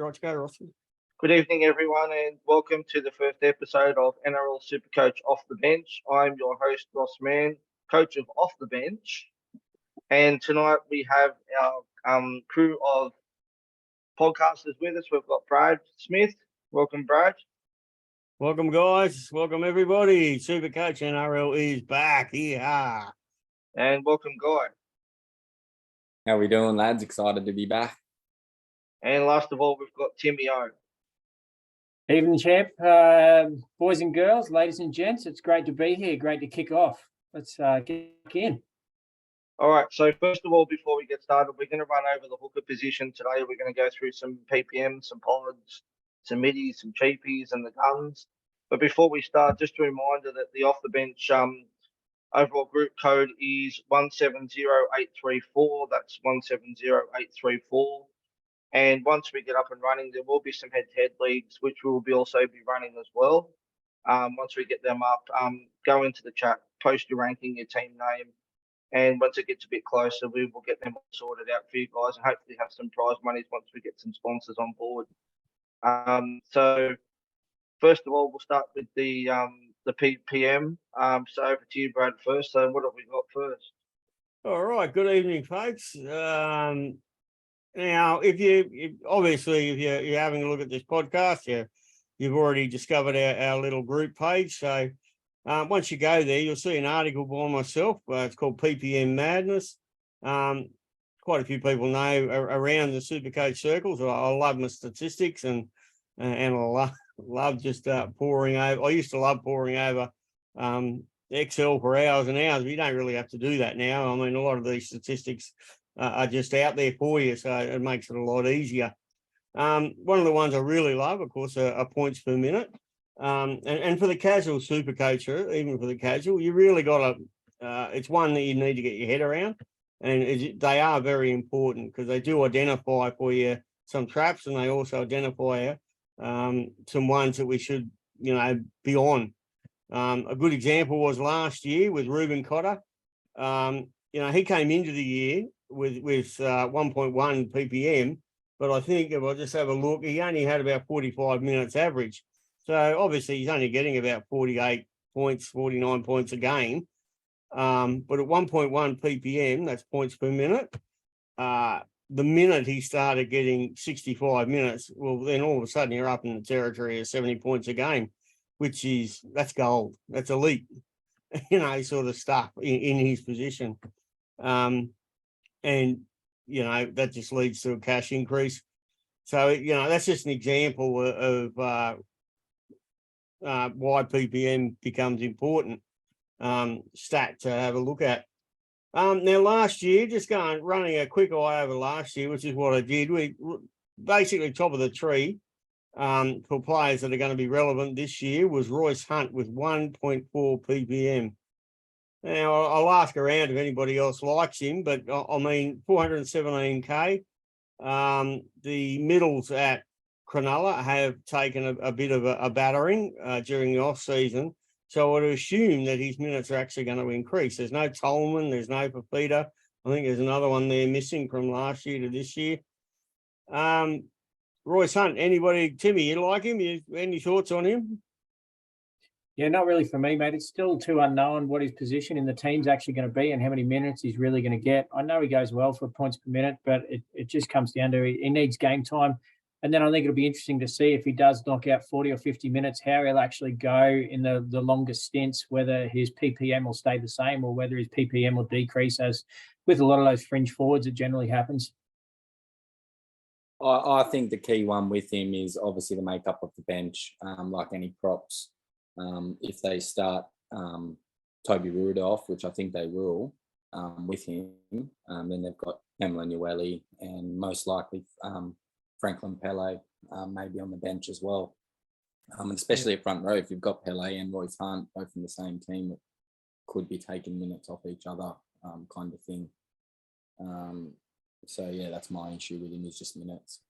Rossco, Rossco. Good evening, everyone, and welcome to the first episode of NRL Supercoach Off the Bench. I'm your host, Ross Mann, coach of Off the Bench. And tonight we have our crew of podcasters with us. We've got Brad Smith. Welcome, Brad. Welcome, guys. Welcome, everybody. Supercoach NRL is back. Yeah. And welcome, Guy. How we doing, lads? Excited to be back. And last of all, we've got Timmy O. Evening, champ. Boys and girls, ladies and gents, it's great to be here. Great to kick off. Let's get in. All right, so first of all, before we get started, we're going to run over the hooker position today. We're going to go through some PPMs, some pods, some middies, some cheapies, and the guns. But before we start, just a reminder that the off-the-bench overall group code is 170834. That's 170834. And once we get up and running, there will be some head-to-head leagues, which we will also be running as well. Once we get them up, go into the chat, post your ranking, your team name. And once it gets a bit closer, we will get them all sorted out for you guys and hopefully have some prize monies once we get some sponsors on board. So first of all, we'll start with the PPM. So over to you, Brad, first. So what have we got first? All right. Good evening, folks. Now, if you're having a look at this podcast, you've already discovered our little group page. So once you go there, you'll see an article by myself. It's called PPM Madness. Quite a few people know around the Supercoach circles. I love my statistics and I love just poring over. I used to love poring over Excel for hours and hours, but you don't really have to do that now. I mean, a lot of these statistics are just out there for you, so it makes it a lot easier. One of the ones I really love, of course, are points per minute. And for the casual super coacher, even for the casual, you really got to, it's one that you need to get your head around. And they are very important because they do identify for you some traps, and they also identify some ones that we should, be on. A good example was last year with Ruben Cotter. He came into the year with 1.1 ppm, but I think if I just have a look, he only had about 45 minutes average. So obviously he's only getting about 48 points, 49 points a game. But at 1.1 ppm, that's points per minute. The minute he started getting 65 minutes, well, then all of a sudden you're up in the territory of 70 points a game, that's gold. That's elite, sort of stuff in his position. And that just leads to a cash increase. So, that's just an example of why PPM becomes important stat to have a look at. Now, last year, just running a quick eye over last year, which is what I did. We basically top of the tree for players that are going to be relevant this year was Royce Hunt with 1.4 ppm. Now, I'll ask around if anybody else likes him, but I mean, 417K. The middles at Cronulla have taken a bit of a battering during the off-season, so I would assume that his minutes are actually going to increase. There's no Tolman, there's no Fafita. I think there's another one there missing from last year to this year. Royce Hunt, anybody, Timmy, you like him? Any thoughts on him? Yeah, not really for me, mate. It's still too unknown what his position in the team's actually going to be and how many minutes he's really going to get. I know he goes well for points per minute, but it just comes down to he needs game time. And then I think it'll be interesting to see if he does knock out 40 or 50 minutes, how he'll actually go in the longest stints, whether his PPM will stay the same or whether his PPM will decrease, as with a lot of those fringe forwards, it generally happens. I think the key one with him is obviously the makeup of the bench, like any props. If they start Toby Rudolph, which I think they will, with him, then they've got Pamela Newelly and most likely Franklin Pele maybe on the bench as well. And especially at front row, if you've got Pele and Royce Hunt both in the same team, it could be taking minutes off each other kind of thing. So, yeah, that's my issue with him, is just minutes.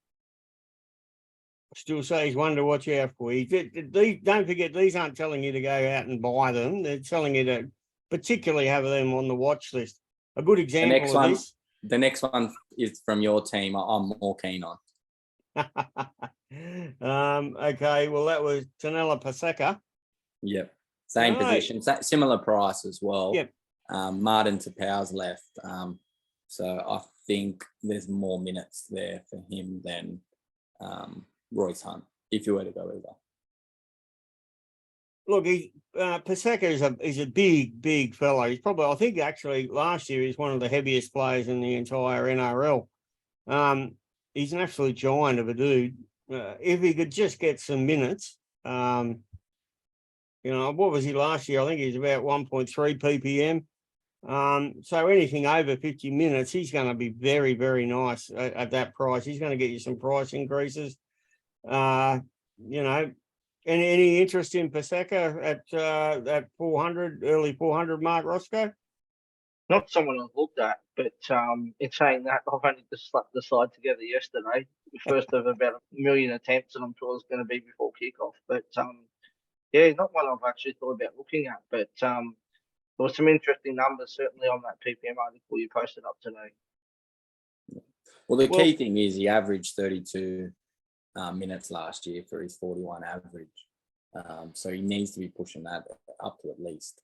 Still say he's one to watch out for. Don't forget, these aren't telling you to go out and buy them. They're telling you to particularly have them on the watch list. A good example of this. The next one is from your team. I'm more keen on. Okay, well, that was Tanella Paseka. Yep. Same Right. position, similar price as well. Yep. Martin Tapau's left. So I think there's more minutes there for him than Royce Hunt, if you were to go either. Look, Paseka is a big fellow. He's probably, I think, actually last year he's one of the heaviest players in the entire NRL. He's an absolute giant of a dude. If he could just get some minutes, what was he last year? I think he was about 1.3 ppm. So anything over 50 minutes, he's going to be very, very nice at that price. He's going to get you some price increases. Any interest in Paseka at 400, early 400 mark, Rossco? Not someone I've looked at, but in saying that, I've only just slapped the side together yesterday. The first of about 1 million attempts, and I'm sure it's going to be before kickoff. But yeah, not one I've actually thought about looking at. But there was some interesting numbers certainly on that PPM article you posted up today. Well, the key thing is he averaged 32 minutes last year for his 41 average. So he needs to be pushing that up to at least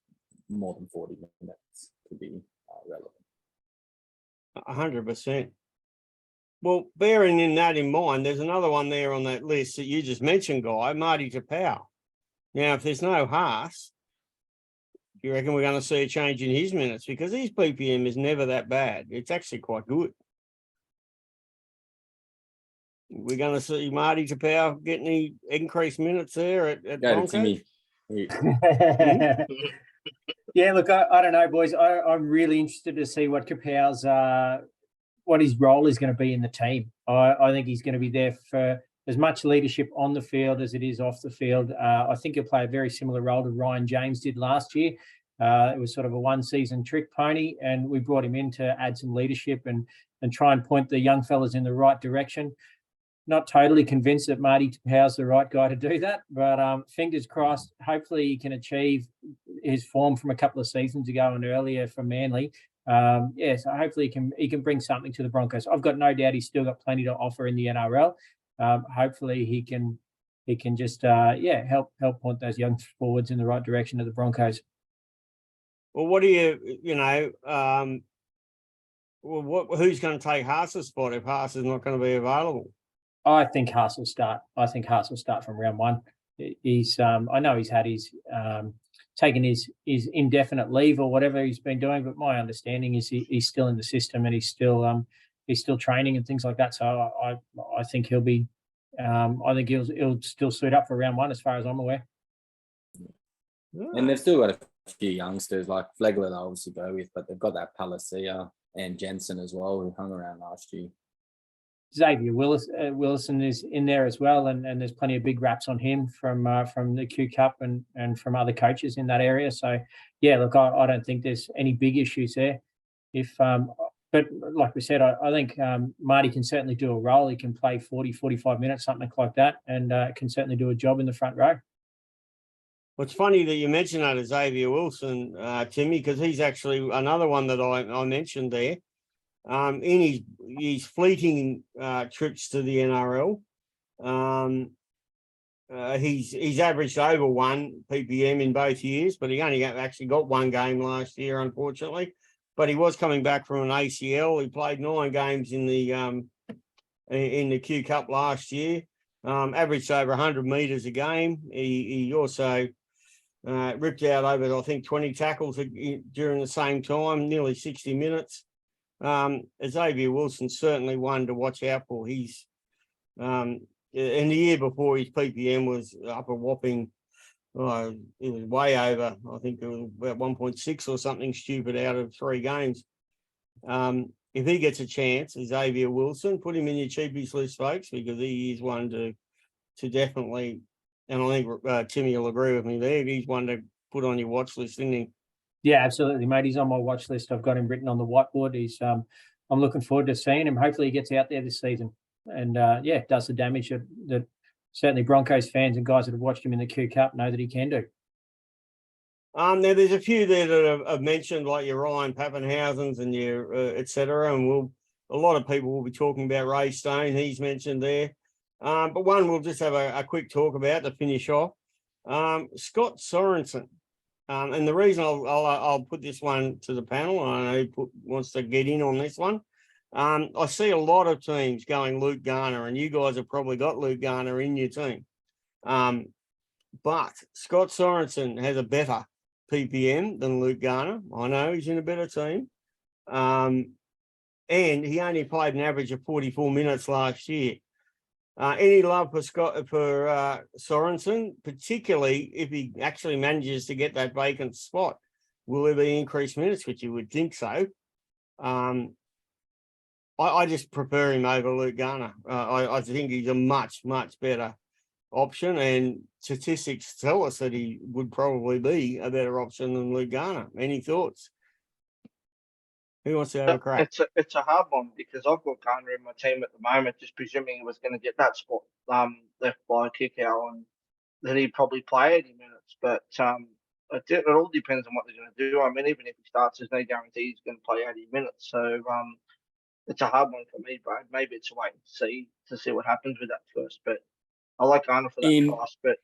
more than 40 minutes to be relevant. 100%. Well, bearing in mind, there's another one there on that list that you just mentioned, Guy, Marty Tapau. Now, if there's no Haas, you reckon we're going to see a change in his minutes? Because his PPM is never that bad. It's actually quite good. We're going to see Marty Tapau get any increased minutes there at Go to Broncos? Timmy. Yeah, look, I don't know, boys. I'm really interested to see what Tapau's what his role is going to be in the team. I think he's going to be there for as much leadership on the field as it is off the field. I think he'll play a very similar role to Ryan James did last year. It was sort of a one-season trick pony, and we brought him in to add some leadership and try and point the young fellas in the right direction. Not totally convinced that Marty Tapau's the right guy to do that, but fingers crossed. Hopefully he can achieve his form from a couple of seasons ago and earlier for Manly. So hopefully he can bring something to the Broncos. I've got no doubt he's still got plenty to offer in the NRL. Hopefully he can just help point those young forwards in the right direction of the Broncos. Well, what do who's going to take Haas's spot if Haas is not going to be available? I think Haas will start. I think Haas will start from round one. He's I know he's had his taken his indefinite leave or whatever he's been doing, but my understanding is he's still in the system and he's still training and things like that. So I think he'll be he'll still suit up for round one as far as I'm aware. And they've still got a few youngsters like Flegler they'll obviously go with, but they've got that Palacia and Jensen as well who hung around last year. Xavier Willison is in there as well, and there's plenty of big raps on him from the Q Cup and from other coaches in that area. So, yeah, look, I don't think there's any big issues there. But like we said, I think Marty can certainly do a role. He can play 40, 45 minutes, something like that, and can certainly do a job in the front row. Well, it's funny that you mentioned that as Xavier Wilson, Timmy, because he's actually another one that I mentioned there. In his fleeting trips to the NRL, he's averaged over 1 ppm in both years, but he only actually got one game last year, unfortunately. But he was coming back from an ACL. He played 9 games in the Q Cup last year. Averaged over 100 meters a game. He also ripped out over, I think, 20 tackles during the same time, nearly 60 minutes. Xavier Wilson certainly one to watch out for. He's in the year before his PPM was up a whopping, it was way over. I think it was about 1.6 or something stupid out of 3 games. If he gets a chance, Xavier Wilson, put him in your cheapies list, folks, because he is one to definitely, and I think Timmy will agree with me there. He's one to put on your watch list, isn't he? Yeah, absolutely, mate. He's on my watch list. I've got him written on the whiteboard. I'm looking forward to seeing him. Hopefully he gets out there this season and does the damage that certainly Broncos fans and guys that have watched him in the Q Cup know that he can do. Now there's a few there that I've mentioned, like your Ryan Pappenhausens and your et cetera, and a lot of people will be talking about Ray Stone. He's mentioned there. But one we'll just have a quick talk about to finish off. Scott Sorensen. And the reason I'll put this one to the panel, I know he wants to get in on this one. I see a lot of teams going Luke Garner, and you guys have probably got Luke Garner in your team. But Scott Sorensen has a better PPM than Luke Garner. I know he's in a better team. And he only played an average of 44 minutes last year. Any love for Sorensen, particularly if he actually manages to get that vacant spot? Will there be increased minutes, which you would think so? I just prefer him over Luke Garner. I think he's a much, much better option, and statistics tell us that he would probably be a better option than Luke Garner. Any thoughts? Who wants to have a crack? It's a hard one because I've got Garner in my team at the moment, just presuming he was going to get that spot left by Kickow, and that he'd probably play 80 minutes. But it all depends on what they're going to do. I mean, even if he starts, there's no guarantee he's going to play 80 minutes. So it's a hard one for me, Brad. Maybe it's a wait and see to see what happens with that first. But I like Garner for that price, but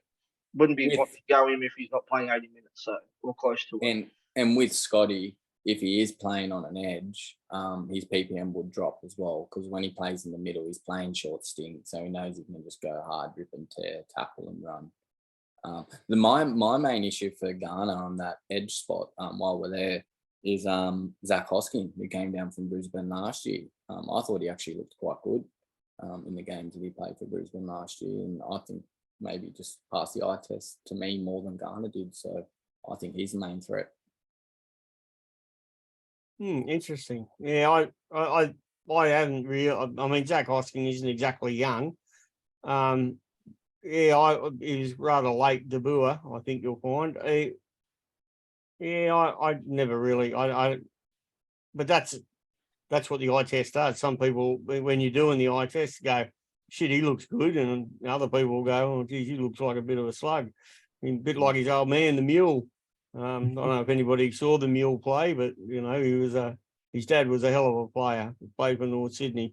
wouldn't be wanting to go him if he's not playing 80 minutes. So we're close to it. And with Scotty, if he is playing on an edge, his PPM would drop as well, because when he plays in the middle, he's playing short stint, so he knows he can just go hard, rip and tear, tackle and run. My main issue for Garner on that edge spot, while we're there, is Zach Hosking, who came down from Brisbane last year. I thought he actually looked quite good in the games that he played for Brisbane last year, and I think maybe just passed the eye test to me more than Garner did. So I think he's the main threat. Interesting. Yeah, I haven't really. I mean, Zach Hosking isn't exactly young. He's rather late debut, I think you'll find. I never really. But that's what the eye test does. Some people, when you're doing the eye test, go, shit, he looks good, and other people will go, oh, geez, he looks like a bit of a slug. I mean, a bit like his old man, the Mule. I don't know if anybody saw the Mule play, but he was his dad was a hell of a player. He played for North Sydney.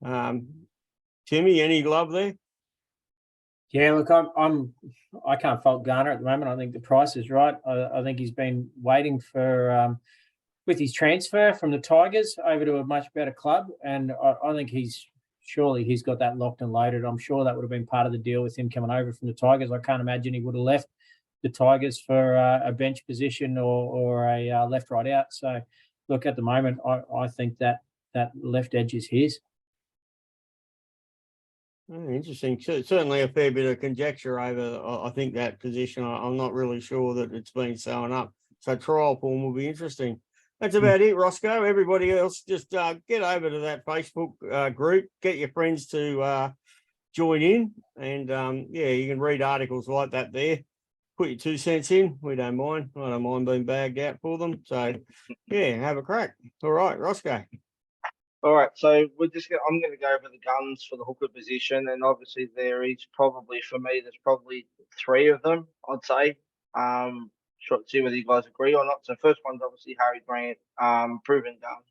Timmy, any love there? Yeah, look, I can't fault Garner at the moment. I think the price is right. I think he's been waiting for with his transfer from the Tigers over to a much better club, and I think he's got that locked and loaded. I'm sure that would have been part of the deal with him coming over from the Tigers. I can't imagine he would have left the Tigers for a bench position or a left right out. So, look, at the moment, I think that left edge is his. Interesting. Certainly a fair bit of conjecture over, I think, that position. I'm not really sure that it's been sewn up. So trial form will be interesting. That's about it, Rossco. Everybody else, just get over to that Facebook group. Get your friends to join in. And, you can read articles like that there. Put your 2 cents in. We don't mind. I don't mind being bagged out for them. So, have a crack. All right, Rossco. All right, so I'm going to go over the guns for the hooker position, and obviously there's probably 3 of them, I'd say. Sure, see whether you guys agree or not. So first one's obviously Harry Grant, proven gun.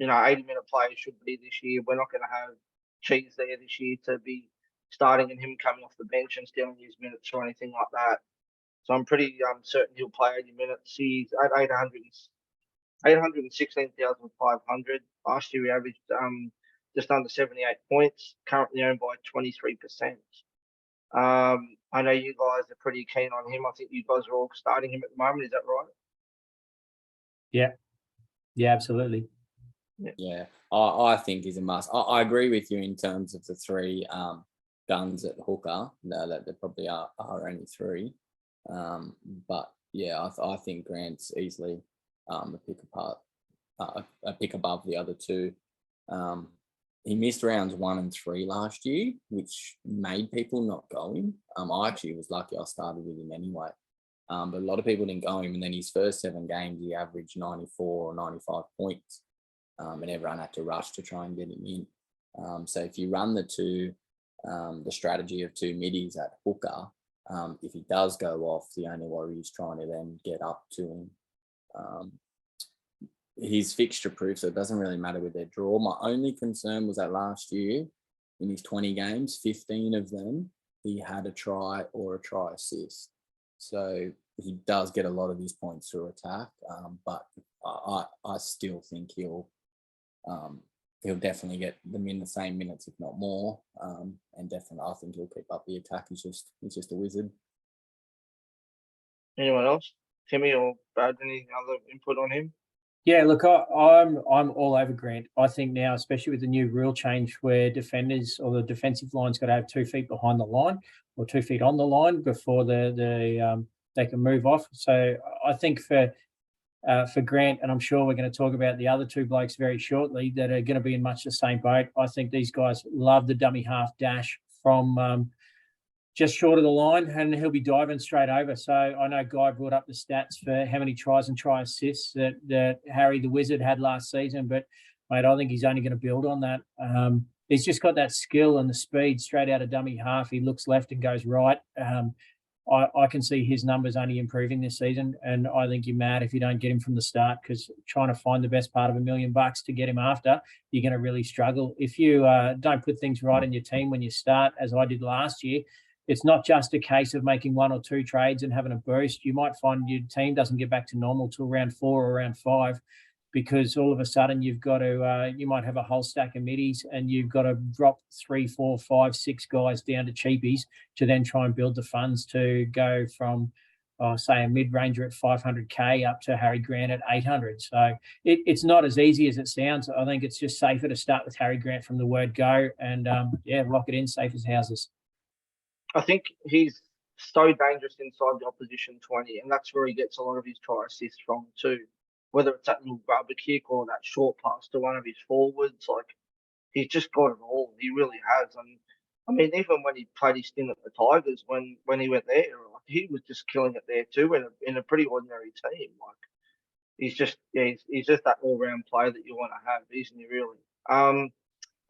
80-minute players should be this year. We're not going to have Cheese there this year to be starting and him coming off the bench and stealing his minutes or anything like that. So I'm pretty certain he'll play 80 minutes. He's at 816,500. Last year, he averaged just under 78 points, currently owned by 23%. I know you guys are pretty keen on him. I think you guys are all starting him at the moment. Is that right? Yeah, absolutely. Yeah, I think he's a must. I agree with you in terms of the 3 guns at hooker. That there probably are only 3. But yeah, I think Grant's easily a pick above the other 2. He missed rounds 1 and 3 last year, which made people not go him. I actually was lucky I started with him anyway. But a lot of people didn't go him. And then his first 7 games, he averaged 94 or 95 points. And everyone had to rush to try and get him in. So if you run the strategy of 2 middies at hooker, if he does go off, the only worry is trying to then get up to him. He's fixture proof, so it doesn't really matter with their draw. My only concern was that last year in his 20 games, 15 of them, he had a try or a try assist. So he does get a lot of his points through attack, but I still think he'll definitely get them in the same minutes, if not more. And definitely, I think he'll keep up the attack. He's just a wizard. Anyone else? Timmy or Brad, any other input on him? Yeah, look, I'm all over Grant. I think now, especially with the new rule change where defenders or the defensive line's got to have 2 feet behind the line or 2 feet on the line before they can move off. So I think for Grant, and I'm sure we're going to talk about the other 2 blokes very shortly that are going to be in much the same boat. I think these guys love the dummy half dash from just short of the line, and he'll be diving straight over. So I know Guy brought up the stats for how many tries and try assists that Harry the Wizard had last season, but mate, I think he's only going to build on that. He's just got that skill and the speed straight out of dummy half. He looks left and goes right. I can see his numbers only improving this season, and I think you're mad if you don't get him from the start, because trying to find the best part of $1 million to get him after, you're going to really struggle. If you don't put things right in your team when you start, as I did last year, it's not just a case of making 1 or 2 trades and having a boost. You might find your team doesn't get back to normal till round 4 or round 5, because all of a sudden you've got to, you might have a whole stack of middies and you've got to drop 3, 4, 5, 6 guys down to cheapies to then try and build the funds to go from, say, a mid-ranger at 500K up to Harry Grant at 800. So it's not as easy as it sounds. I think it's just safer to start with Harry Grant from the word go and, lock it in, safe as houses. I think he's so dangerous inside the opposition 20, and that's where he gets a lot of his try assists from too. Whether it's that little rubber kick or that short pass to one of his forwards, like he's just got it all. He really has. And I mean, even when he played his stint at the Tigers, when he went there, like, he was just killing it there too in a pretty ordinary team. Like he's just that all round player that you want to have, isn't he? Really.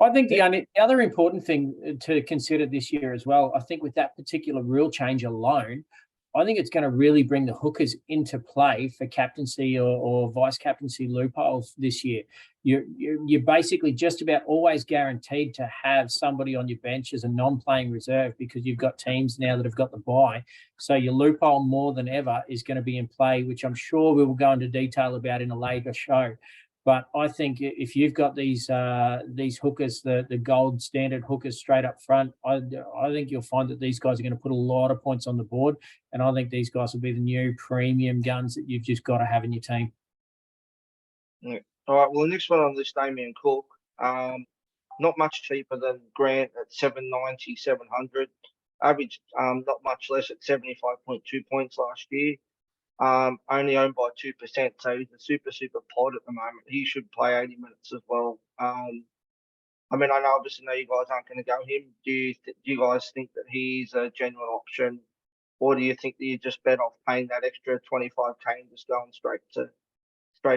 I think the other important thing to consider this year as well, I think with that particular rule change alone, I think it's going to really bring the hookers into play for captaincy or vice captaincy loopholes this year. You're basically just about always guaranteed to have somebody on your bench as a non-playing reserve, because you've got teams now that have got the bye. So your loophole more than ever is going to be in play, which I'm sure we will go into detail about in a later show. But I think if you've got these hookers, the gold standard hookers straight up front, I think you'll find that these guys are going to put a lot of points on the board. And I think these guys will be the new premium guns that you've just got to have in your team. Yeah. All right. Well, the next one on this, Damien Cook, not much cheaper than Grant at 790, 700. Average, not much less at 75.2 points last year. Only owned by 2%, so he's a super pod at the moment. He should play 80 minutes as well. I mean, I know obviously you guys aren't going to go him. Do you guys think that he's a genuine option, or do you think that you're just better off paying that extra 25K and just going straight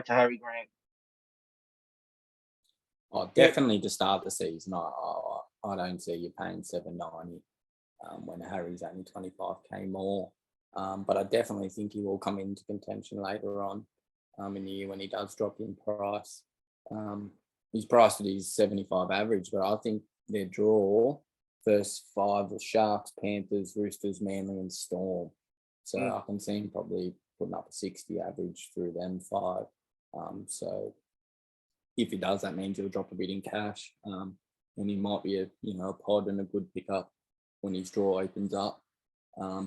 to Harry Grant? Oh, definitely to start the season. I don't see you paying 790 when Harry's only 25K more. But I definitely think he will come into contention later on in the year when he does drop in price. He's priced at his 75 average, but I think their draw, first 5 were Sharks, Panthers, Roosters, Manly and Storm. So I can see him probably putting up a 60 average through them 5. So if he does, that means he'll drop a bit in cash. And he might be a pod and a good pickup when his draw opens up.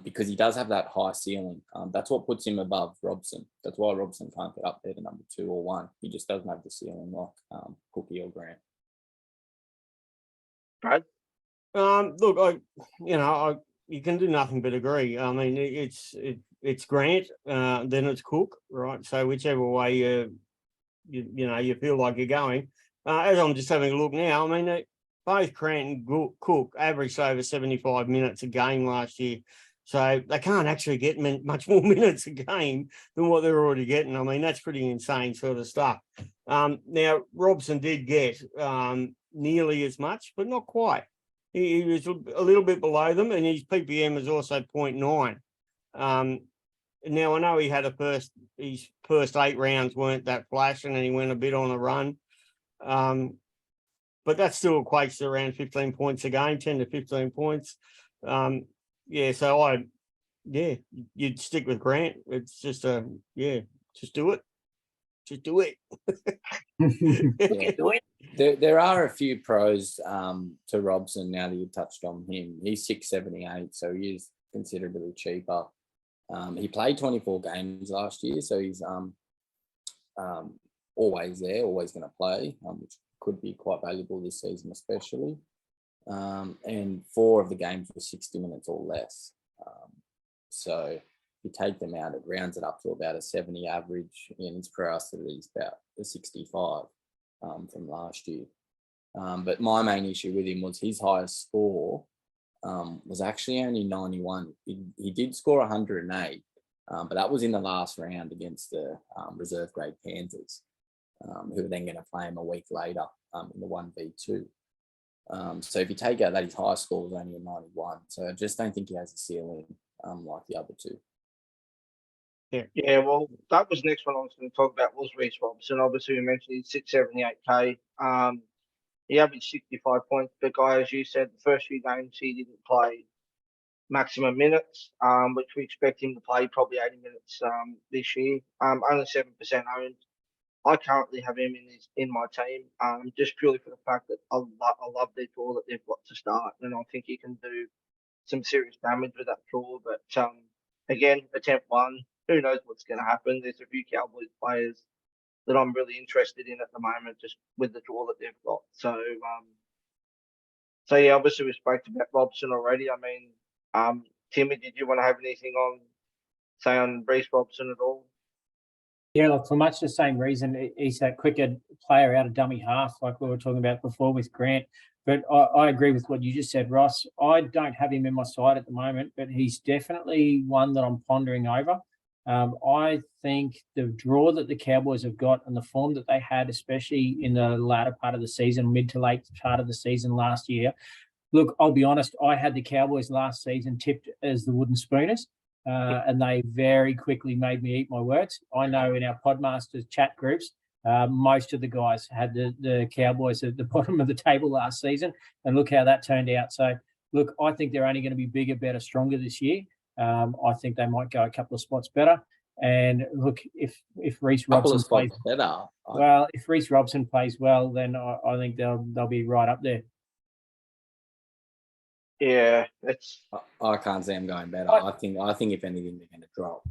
Because he does have that high ceiling. That's what puts him above Robson. That's why Robson can't get up there to number 2 or 1. He just doesn't have the ceiling like Cookie or Grant. Brad? Look, you can do nothing but agree. I mean, it's Grant, then it's Cook, right? So whichever way you feel like you're going. As I'm just having a look now, I mean, both Grant and Cook averaged over 75 minutes a game last year. So they can't actually get much more minutes a game than what they're already getting. I mean, that's pretty insane sort of stuff. Now, Robson did get nearly as much, but not quite. He was a little bit below them, and his PPM is also 0.9. Now, I know he had his first 8 rounds weren't that flashing, and he went a bit on a run. but that still equates to around 15 points a game, 10 to 15 points. So you'd stick with Grant. It's just just do it. Just do it. Yeah. There are a few pros to Robson now that you touched on him. He's 6'78", so he is considerably cheaper. He played 24 games last year, so he's always there, always going to play, which could be quite valuable this season especially. And 4 of the games were 60 minutes or less. So if you take them out, it rounds it up to about a 70 average, and his ferocity is about a 65 from last year. But my main issue with him was his highest score was actually only 91. He did score 108, but that was in the last round against the reserve grade Panthers, who were then going to play him a week later in the 1v2. So if you take out that, his highest score was only a 91. So I just don't think he has a ceiling like the other two. Yeah, well, that was the next one I was going to talk about was Reece Robson. Obviously, we mentioned he's 678k. He averaged 65 points, but Guy, as you said, the first few games he didn't play maximum minutes, which we expect him to play probably 80 minutes this year. Only 7% owned. I currently have him in my team, just purely for the fact that I love their draw that they've got to start, and I think he can do some serious damage with that draw. But again, attempt 1. Who knows what's going to happen? There's a few Cowboys players that I'm really interested in at the moment, just with the draw that they've got. So yeah, obviously we spoke about Robson already. I mean, Timmy, did you want to have anything on Reece Robson at all? Yeah, look, for much the same reason, he's that quicker player out of dummy half, like we were talking about before with Grant. But I agree with what you just said, Ross. I don't have him in my side at the moment, but he's definitely one that I'm pondering over. I think the draw that the Cowboys have got and the form that they had, especially in the latter part of the season, mid to late part of the season last year. Look, I'll be honest, I had the Cowboys last season tipped as the wooden spooners, and they very quickly made me eat my words. I know in our Podmasters chat groups, most of the guys had the Cowboys at the bottom of the table last season, and look how that turned out. So, look, I think they're only going to be bigger, better, stronger this year. I think they might go a couple of spots better. And look, if Reece Robson plays better, well, if Reece Robson plays well, then I think they'll be right up there. Yeah, I can't see them going better. I think if anything, they're going to drop.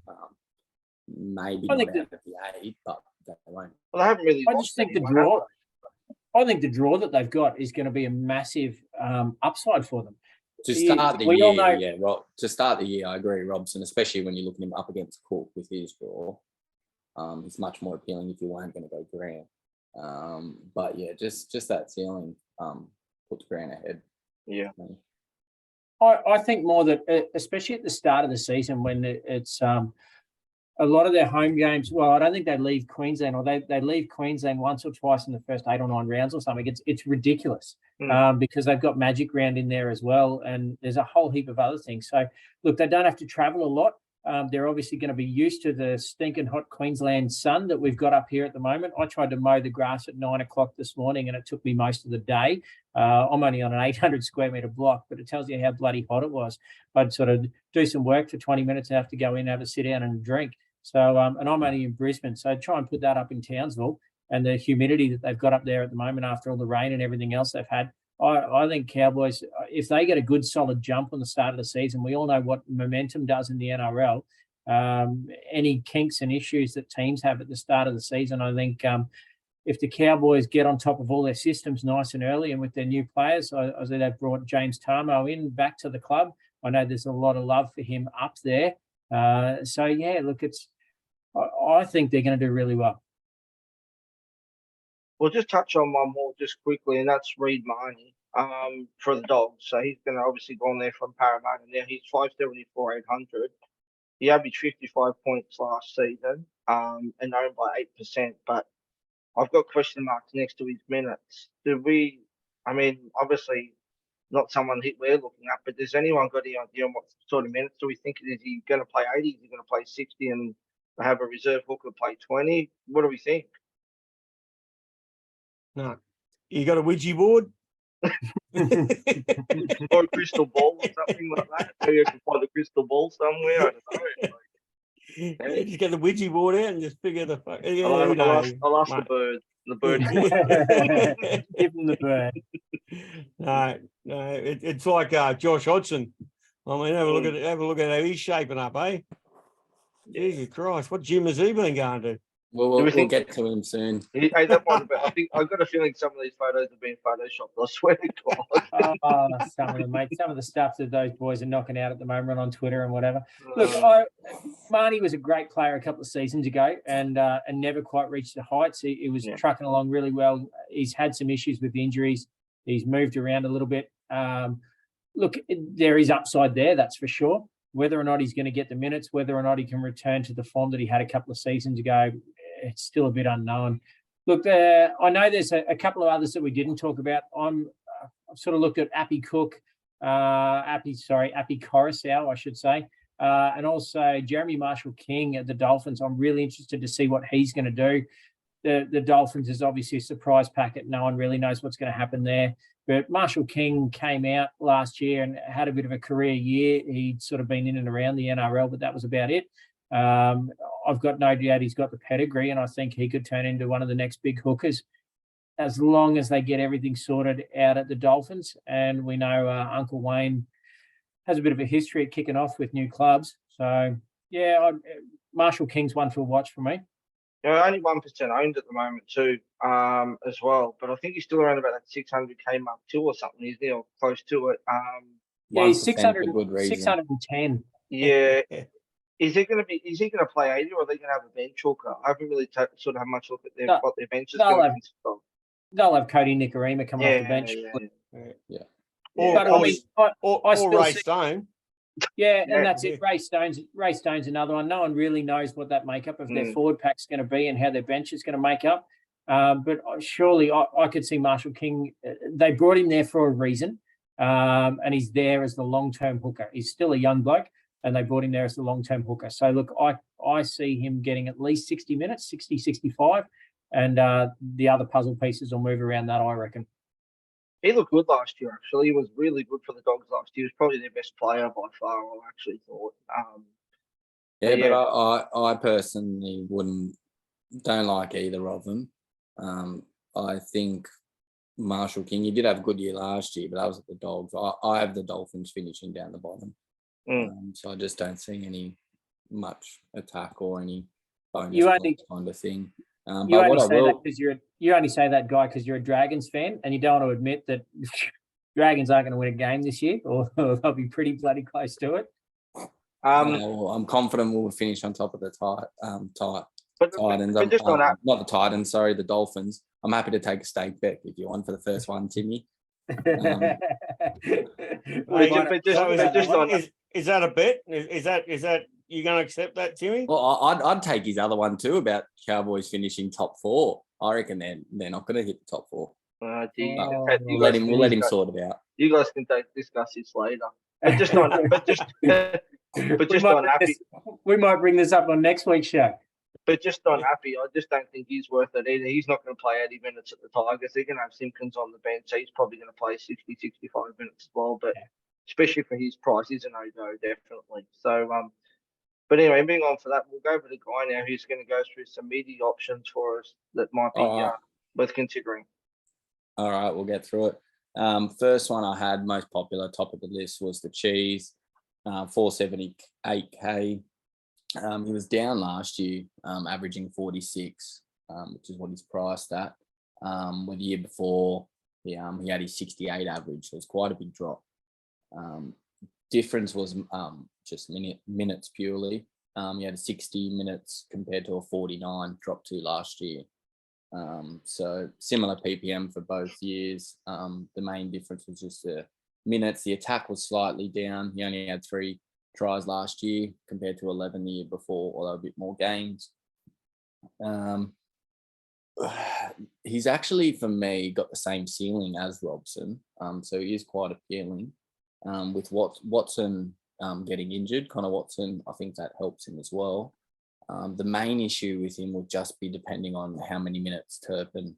Maybe not out of the 8, but they won't. Well, they haven't really. I just think the draw. I think the draw that they've got is going to be a massive upside for them. To start the year, to start the year, I agree, Robson, especially when you're looking him up against Cook with his draw. He's much more appealing if you weren't going to go Grant. But yeah, just that ceiling puts Grant ahead. Yeah. I think more that, especially at the start of the season when it's a lot of their home games. Well, I don't think they leave Queensland, or they leave Queensland once or twice in the first 8 or 9 rounds or something. It's ridiculous because they've got Magic Round in there as well, and there's a whole heap of other things. So look, they don't have to travel a lot. They're obviously going to be used to the stinking hot Queensland sun that we've got up here at the moment. I tried to mow the grass at 9 o'clock this morning, and it took me most of the day. I'm only on an 800 square metre block, but it tells you how bloody hot it was. I'd sort of do some work for 20 minutes and have to go in, have a sit down and a drink. So, and I'm only in Brisbane, so I'd try and put that up in Townsville, and the humidity that they've got up there at the moment after all the rain and everything else they've had. I think Cowboys, if they get a good solid jump on the start of the season, we all know what momentum does in the NRL. Any kinks and issues that teams have at the start of the season, I think if the Cowboys get on top of all their systems nice and early and with their new players, I think they've brought James Tarmo back to the club. I know there's a lot of love for him up there. So, yeah, look, I think they're going to do really well. We'll just touch on one more just quickly, and that's Reid Marnie for the Dogs. So he's going to obviously go on there from Parramatta. Now he's 574, 800. He averaged 55 points last season and owned by 8%. But I've got question marks next to his minutes. Obviously not someone we're looking at, but does anyone got any idea on what sort of minutes do we think it is? Is he going to play 80? Is he going to play 60 and have a reserve hooker play 20? What do we think? No. You got a Ouija board? Or a crystal ball or something like that. Maybe I can find a crystal ball somewhere. I don't know. Yeah, just get the Ouija board out and just figure the fuck. Yeah, I'll, who I'll ask, knows, I'll ask the mate. bird. The bird. Give him the bird. No, it's like Josh Hodgson. I mean, have a look at how he's shaping up, eh? Jesus Christ, what gym has he been going to? Well, Do we we'll think- get to him soon. Hey, that might have been, I think I've got a feeling some of these photos have been photoshopped. I swear to God. Oh, some of them, mate. Some of the stuff that those boys are knocking out at the moment on Twitter and whatever. Look, Marnie was a great player a couple of seasons ago and never quite reached the heights. He was trucking along really well. He's had some issues with injuries. He's moved around a little bit. Look, there is upside there, that's for sure. Whether or not he's going to get the minutes, whether or not he can return to the form that he had a couple of seasons ago, it's still a bit unknown. Look, I know there's a couple of others that we didn't talk about. I've sort of looked at Appy Cook, Appy Coruscant, I should say, and also Jeremy Marshall-King at the Dolphins. I'm really interested to see what he's going to do. The Dolphins is obviously a surprise packet. No one really knows what's going to happen there. But Marshall-King came out last year and had a bit of a career year. He'd sort of been in and around the NRL, but that was about it. I've got no doubt he's got the pedigree, and I think he could turn into one of the next big hookers as long as they get everything sorted out at the Dolphins. And we know Uncle Wayne has a bit of a history at kicking off with new clubs. So, yeah, Marshall-King's one to watch for me. Yeah, only 1% owned at the moment too, as well. But I think he's still around about that 600K mark too, or something. He's near close to it. Yeah, he's 1% for good reason. 610. Yeah. Is he going to play 80, or are they going to have a bench hooker? I haven't really sort of had much look at what their bench is going to consist of. They'll have Cody Nicarima coming off the bench. Yeah. Or Ray Stone. Yeah, and that's it. Ray Stone's another one. No one really knows what that makeup of their forward pack's going to be and how their bench is going to make up. But surely I could see Marshall-King. They brought him there for a reason, and he's there as the long-term hooker. He's still a young bloke, and they brought him there as the long-term hooker. So, look, I see him getting at least 60 minutes, 60, 65, and the other puzzle pieces will move around that, I reckon. He looked good last year, actually. He was really good for the Dogs last year. He was probably their best player by far, I actually thought. But I personally don't like either of them. I think Marshall-King, he did have a good year last year, but that was at the Dogs. I have the Dolphins finishing down the bottom. So I just don't see any much attack or any bonus kind of thing. You only say that, Guy, because you're a Dragons fan, and you don't want to admit that Dragons aren't going to win a game this year, or they'll be pretty bloody close to it. I'm confident we'll finish on top of the Titans. Not the Titans, sorry, the Dolphins. I'm happy to take a stake bet if you want for the first one, Timmy. Is that a bet? Is that you going to accept that, Timmy? Well, I'd take his other one too about Cowboys finishing top 4. I reckon they're not going to hit the top 4. We'll let him sort it out. You guys can discuss this later. But just on Appy. We might bring this up on next week's show. But just on Appy, I just don't think he's worth it either. He's not going to play 80 minutes at the Tigers. They're going to have Simpkins on the bench, so he's probably going to play 60, 65 minutes as well. But especially for his price, he's a no-go, definitely. So, but anyway, moving on for that, we'll go over to Guy now, who's going to go through some meaty options for us that might be worth considering. All right, we'll get through it. First one I had, most popular, top of the list, was the Cheese, 478K. He was down last year, averaging 46, which is what he's priced at. With the year before, he had his 68 average, so it's quite a big drop. Difference was just minutes purely. He had 60 minutes compared to a 49 drop to last year. So similar PPM for both years. The main difference was just the minutes. The attack was slightly down. He only had 3 tries last year compared to 11 the year before, although a bit more games. He's actually, for me, got the same ceiling as Robson. So he is quite appealing. With Watson getting injured, Connor Watson, I think that helps him as well. The main issue with him would just be depending on how many minutes Turpin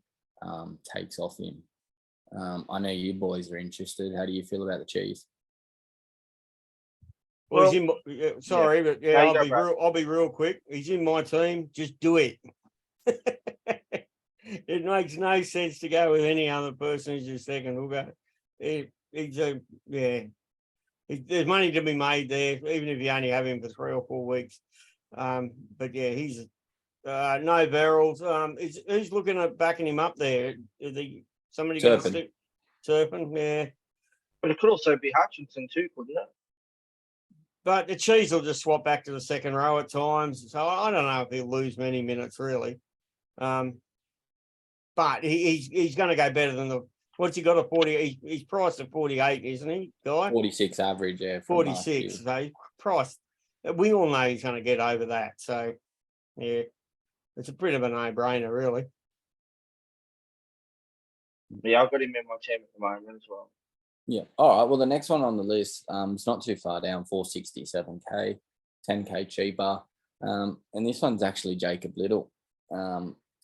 takes off him. I know you boys are interested. How do you feel about the Chiefs? Well, Well, he's in sorry, but No, yeah, you go, Brad. I'll be real quick. He's in my team. Just do it. It makes no sense to go with any other person as your second hooker. There's money to be made there, even if you only have him for 3 or 4 weeks. But yeah, he's no barrels. Who's looking at backing him up there? Somebody going to Turpin. stick Turpin? Yeah. But it could also be Hutchinson too, couldn't it? But the Cheese will just swap back to the second row at times. So I don't know if he'll lose many minutes really. But he's going to go better than what's he got at 40? He's priced at 48, isn't he, Guy? 46 average, yeah. From last 46. year. So he's priced. We all know he's going to get over that. So yeah, it's a bit of a no-brainer, really. Yeah, I've got him in my team at the moment as well. Yeah. All right. Well, the next one on the list, it's not too far down, 467K, 10K cheaper. And this one's actually Jacob Little.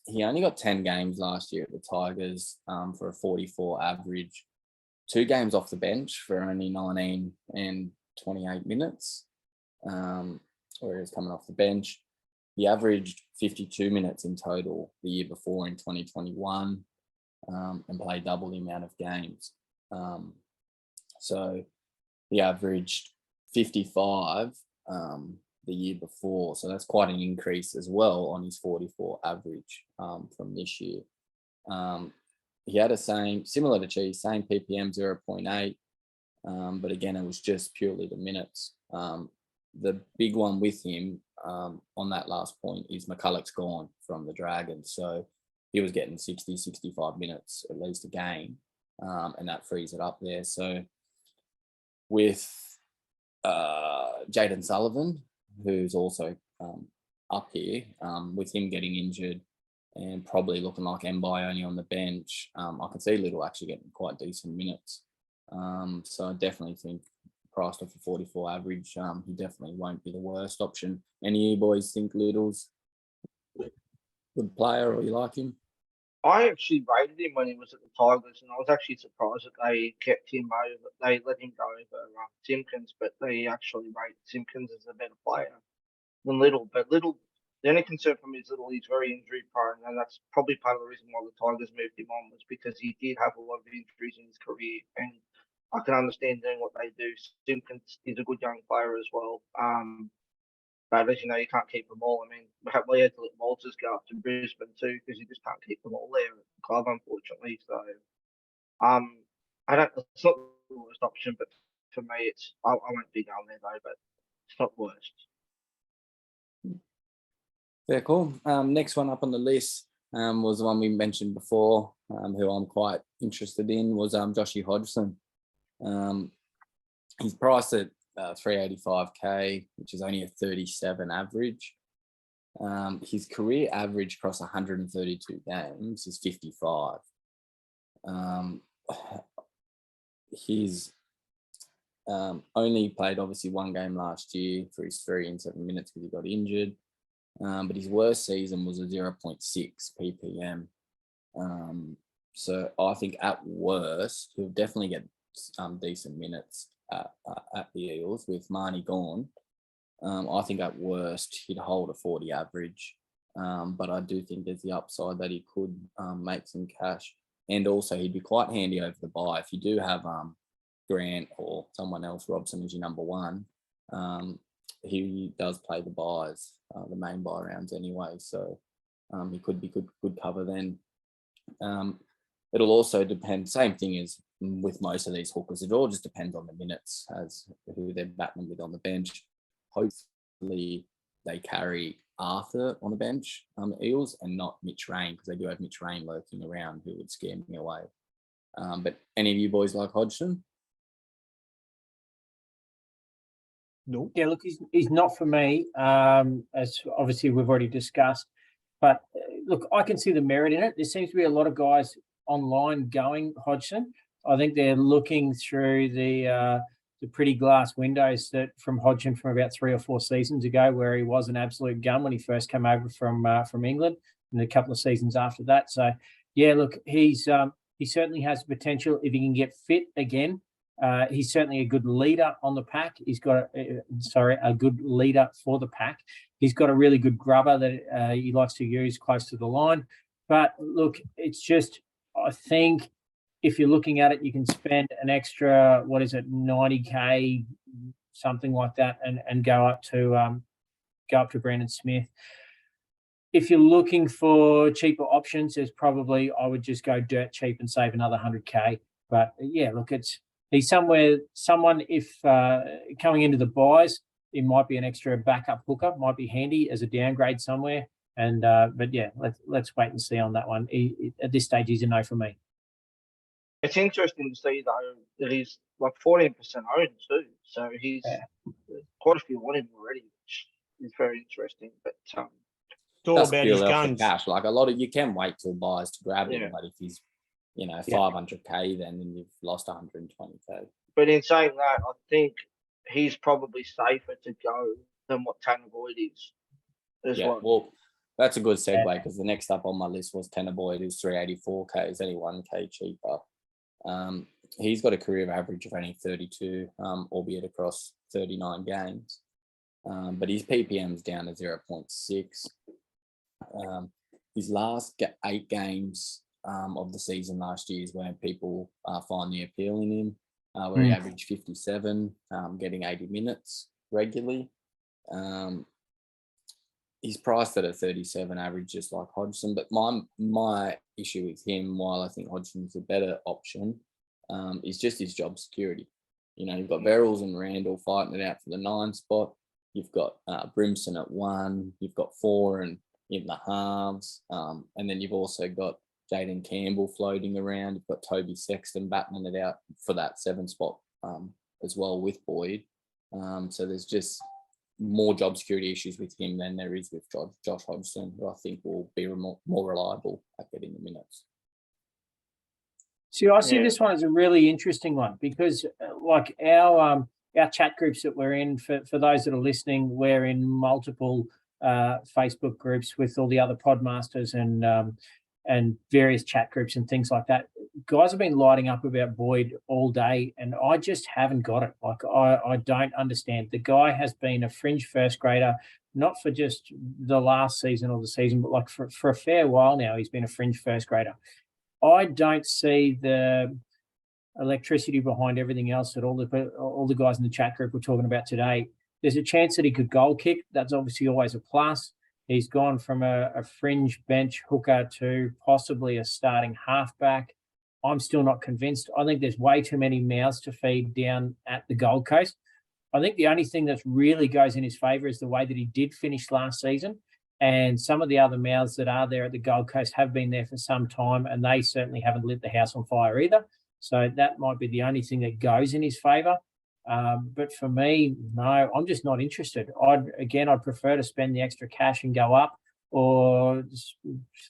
He only got 10 games last year at the Tigers for a 44 average. 2 games off the bench for only 19 and 28 minutes. Where he was coming off the bench. He averaged 52 minutes in total the year before in 2021 and played double the amount of games. So he averaged 55 the year before. So that's quite an increase as well on his 44 average from this year. He had similar to Cheese, same PPM 0.8. But again, it was just purely the minutes. The big one with him on that last point is McCulloch's gone from the Dragons. So he was getting 60, 65 minutes at least a game. And that frees it up there. So with Jaden Sullivan, who's also up here, with him getting injured and probably looking like Mbai only on the bench, I can see Little actually getting quite decent minutes. So I definitely think priced off a 44 average, he definitely won't be the worst option. Any of you boys think Little's a good player or you like him? I actually rated him when he was at the Tigers, and I was actually surprised that they kept him over. They let him go over Simpkins, but they actually rated Simpkins as a better player than Little. But Little, the only concern for me is Little, he's very injury prone, and that's probably part of the reason why the Tigers moved him on, was because he did have a lot of injuries in his career, and I can understand doing what they do. Simpkins is a good young player as well. But as you know, you can't keep them all. I mean, we had to let Walters go up to Brisbane too, because you just can't keep them all there at the club, unfortunately. So, it's not the worst option, but for me, I won't be going there though, but it's not the worst. Very cool. Next one up on the list was the one we mentioned before, who I'm quite interested in, was Joshy Hodgson. He's priced at 385K, which is only a 37 average. His career average across 132 games is 55. He's only played obviously 1 game last year for his 3 and 7 minutes because he got injured. But his worst season was a 0.6 ppm. So I think at worst, he'll definitely get decent minutes at the Eels with Marnie gone. I think at worst he'd hold a 40 average, but I do think there's the upside that he could make some cash, and also he'd be quite handy over the bye if you do have Grant or someone else, Robson as your number 1. He does play the buys, the main buy rounds anyway, so he could be good cover then. It'll also depend, same thing as with most of these hookers, it all just depends on the minutes as who they're batting with on the bench. Hopefully they carry Arthur on the bench, Eels, and not Mitch Rain, because they do have Mitch Rain lurking around who would scare me away. But any of you boys like Hodgson? Nope. Yeah, look, he's not for me, as obviously we've already discussed. But look, I can see the merit in it. There seems to be a lot of guys online going Hodgson. I think they're looking through the pretty glass windows that from Hodgson from about 3 or 4 seasons ago, where he was an absolute gun when he first came over from England, and a couple of seasons after that. So yeah, look, he's He certainly has potential if he can get fit again. He's certainly a good leader on the pack. He's got a good leader for the pack. He's got a really good grubber that he likes to use close to the line. But look, it's just, I think if you're looking at it, you can spend an extra, 90K, something like that, and go up to Brandon Smith. If you're looking for cheaper options, there's probably, I would just go dirt cheap and save another 100K. But yeah, look, he's someone if coming into the buys, it might be an extra backup hooker, might be handy as a downgrade somewhere. And but yeah, let's wait and see on that one. At this stage, he's a no for me. It's interesting to see though that he's like 14% owned too. So he's quite a few on him already, which is very interesting. But it's all That's about his purely off the guns. cash. Like a lot of, you can wait till buys to grab him, Yeah. but if he's 500K, then you've lost 120K. But in saying that, I think he's probably safer to go than what Tanner Boyd is as Yeah, well. well, that's a good segue because the next up on my list was Tanner Boyd, who's 384K, is only 1K cheaper. He's got a career average of only 32, albeit across 39 games. But his PPM's down to 0.6. His last 8 games of the season last year is where people find the appeal in him, where he averaged 57, getting 80 minutes regularly. He's priced at a 37 average, just like Hodgson. But my issue with him, while I think Hodgson's a better option, is just his job security. You've got Verrills and Randall fighting it out for the 9 spot. You've got Brimson at 1. You've got 4 in the halves. And then you've also got Jaden Campbell floating around. You've got Toby Sexton battling it out for that 7 spot as well with Boyd. So there's just more job security issues with him than there is with Josh Hodgson, who I think will be more reliable at getting the minutes. See, I see this one as a really interesting one because, like our chat groups that we're in, for those that are listening, we're in multiple Facebook groups with all the other podmasters and various chat groups and things like that. Guys have been lighting up about Boyd all day, and I just haven't got it. Like I don't understand. The guy has been a fringe first grader, not for just the last season or the season, but like for a fair while now, he's been a fringe first grader. I don't see the electricity behind everything else that all the guys in the chat group were talking about today. There's a chance that he could goal kick. That's obviously always a plus. He's gone from a fringe bench hooker to possibly a starting halfback. I'm still not convinced. I think there's way too many mouths to feed down at the Gold Coast. I think the only thing that really goes in his favour is the way that he did finish last season. And some of the other mouths that are there at the Gold Coast have been there for some time, and they certainly haven't lit the house on fire either. So that might be the only thing that goes in his favour. But for me, no, I'm just not interested. I'd prefer to spend the extra cash and go up, or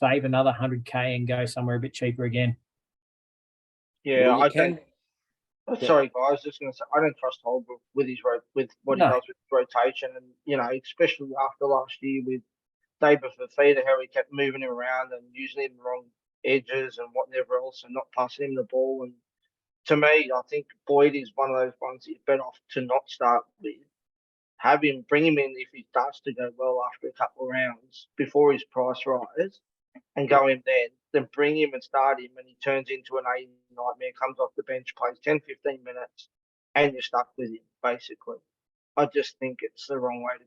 save another 100K and go somewhere a bit cheaper again. Yeah, Well, I don't. Sorry, guys. I was just going to say I don't trust Holbrook with his with what he does with rotation, and especially after last year with David Fafita, how he kept moving him around and using him wrong edges and whatever else, and not passing him the ball. And to me, I think Boyd is one of those ones that you're better off to not start with. Have him, bring him in if he starts to go well after a couple of rounds before his price rise, and go in then bring him and start him, and he turns into an 80 nightmare, comes off the bench, plays 10, 15 minutes, and you're stuck with him, basically. I just think it's the wrong way to